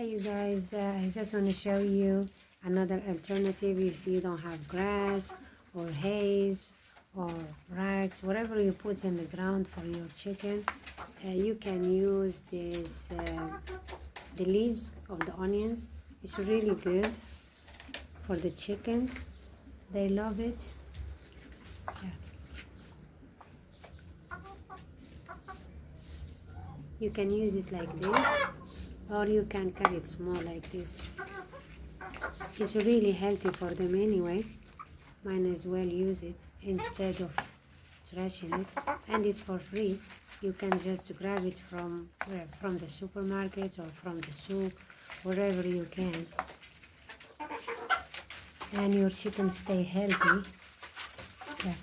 Hey you guys, I just want to show you another alternative if you don't have grass or hay or rags, whatever you put in the ground for your chicken. You can use the leaves of the onions. It's really good for the chickens. They love it. Yeah. You can use it like this, or you can cut it small like this. It's really healthy for them anyway. Might as well use it instead of trashing it, and it's for free. You can just grab it from the supermarket or from the soup, wherever you can, and your chicken stay healthy. Yeah.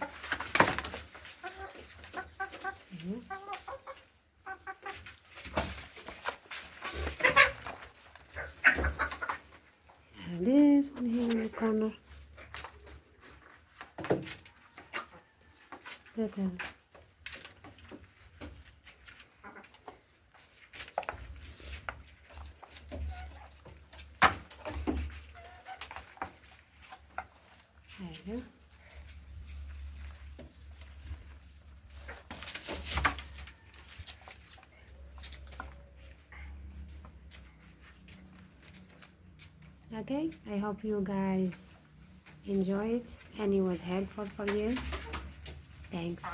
And this one here in the corner. Look at it. There you go. Okay, I hope you guys enjoy it and it was helpful for you. Thanks.